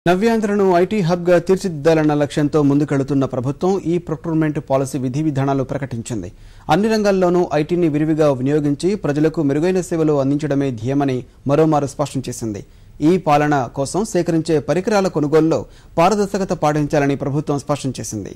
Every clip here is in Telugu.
నవ్యాంధ్రను ఐటీ హబ్గా తీర్చిదిద్దాలన్న లక్ష్యంతో ముందుకెళ్తున్న ప్రభుత్వం ఈ ప్రొక్యూర్మెంట్ పాలసీ విధి విధానాలు ప్రకటించింది. అన్ని రంగాల్లోనూ ఐటీని విరివిగా వినియోగించి ప్రజలకు మెరుగైన సేవలు అందించడమే ధ్యేయమని మరోమారు స్పష్టం చేసింది. ఈ పాలన కోసం సేకరించే పరికరాల కొనుగోలులో పారదర్శకత పాటించాలని ప్రభుత్వం స్పష్టం చేసింది.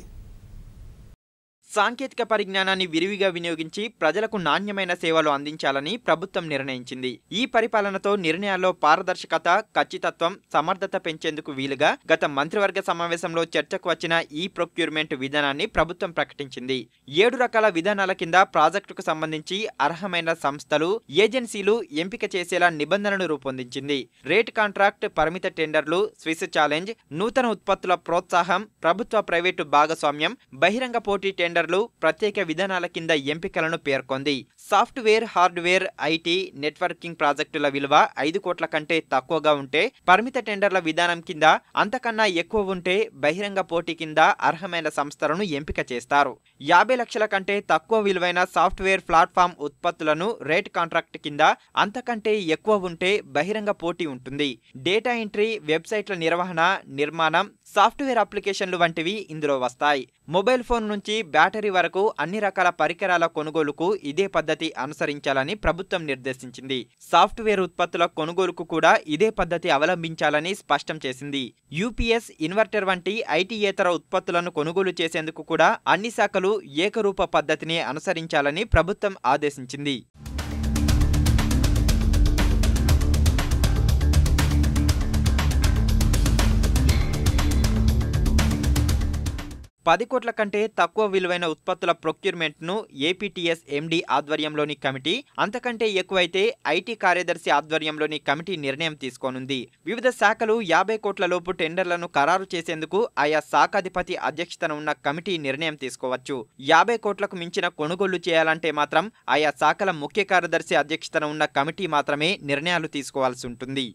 సాంకేతిక పరిజ్ఞానాన్ని విరివిగా వినియోగించి ప్రజలకు నాణ్యమైన సేవలు అందించాలని ప్రభుత్వం నిర్ణయించింది. ఈ పరిపాలనతో నిర్ణయాల్లో పారదర్శకత, ఖచ్చితత్వం, సమర్థత పెంచేందుకు వీలుగా గత మంత్రివర్గ సమావేశంలో చర్చకు వచ్చిన ఈ ప్రొక్యూర్మెంట్ విధానాన్ని ప్రభుత్వం ప్రకటించింది. 7 రకాల విధానాల కింద ప్రాజెక్టుకు సంబంధించి అర్హమైన సంస్థలు, ఏజెన్సీలు ఎంపిక చేసేలా నిబంధనలు రూపొందించింది. రేట్ కాంట్రాక్ట్, పరిమిత టెండర్లు, స్విస్ ఛాలెంజ్, నూతన ఉత్పత్తుల ప్రోత్సాహం, ప్రభుత్వ ప్రైవేటు భాగస్వామ్యం, బహిరంగ పోటీ టెండర్ ప్రత్యేక విధానాల కింద ఎంపికలను పేర్కొంది. సాఫ్ట్వేర్, హార్డ్వేర్, ఐటీ, నెట్వర్కింగ్ ప్రాజెక్టుల విలువ 5 కోట్ల కంటే తక్కువగా ఉంటే పరిమిత టెండర్ల విధానం కింద, అంతకన్నా ఎక్కువ ఉంటే బహిరంగ పోటీ కింద అర్హమైన సంస్థలను ఎంపిక చేస్తారు. 50 లక్షల కంటే తక్కువ విలువైన సాఫ్ట్వేర్ ప్లాట్ఫామ్ ఉత్పత్తులను రేట్ కాంట్రాక్ట్ కింద, అంతకంటే ఎక్కువ ఉంటే బహిరంగ పోటీ ఉంటుంది. డేటా ఎంట్రీ, వెబ్సైట్ల నిర్వహణ, నిర్మాణం, సాఫ్ట్వేర్ అప్లికేషన్లు వంటివి ఇందులో వస్తాయి. మొబైల్ ఫోన్ నుంచి బ్యాటరీ వరకు అన్ని రకాల పరికరాల కొనుగోలుకు ఇదే పద్ధతి అనుసరించాలని ప్రభుత్వం నిర్దేశించింది. సాఫ్ట్వేర్ ఉత్పత్తుల కొనుగోలుకు కూడా ఇదే పద్ధతి అవలంబించాలని స్పష్టం చేసింది. యూపీఎస్, ఇన్వర్టర్ వంటి ఐటీయేతర ఉత్పత్తులను కొనుగోలు చేసేందుకు కూడా అన్ని శాఖలు ఏకరూప పద్ధతిని అనుసరించాలని ప్రభుత్వం ఆదేశించింది. 10 కోట్ల కంటే తక్కువ విలువైన ఉత్పత్తుల ప్రొక్యూర్మెంట్ను ఏపీటీఎస్ ఎండీ ఆధ్వర్యంలోని కమిటీ, అంతకంటే ఎక్కువైతే ఐటీ కార్యదర్శి ఆధ్వర్యంలోని కమిటీ నిర్ణయం తీసుకోనుంది. వివిధ శాఖలు 50 కోట్ల లోపు టెండర్లను ఖరారు చేసేందుకు ఆయా శాఖాధిపతి అధ్యక్షతన ఉన్న కమిటీ నిర్ణయం తీసుకోవచ్చు. 50 కోట్లకు మించిన కొనుగోళ్లు చేయాలంటే మాత్రం ఆయా శాఖల ముఖ్య కార్యదర్శి అధ్యక్షతన ఉన్న కమిటీ మాత్రమే నిర్ణయాలు తీసుకోవాల్సి ఉంటుంది.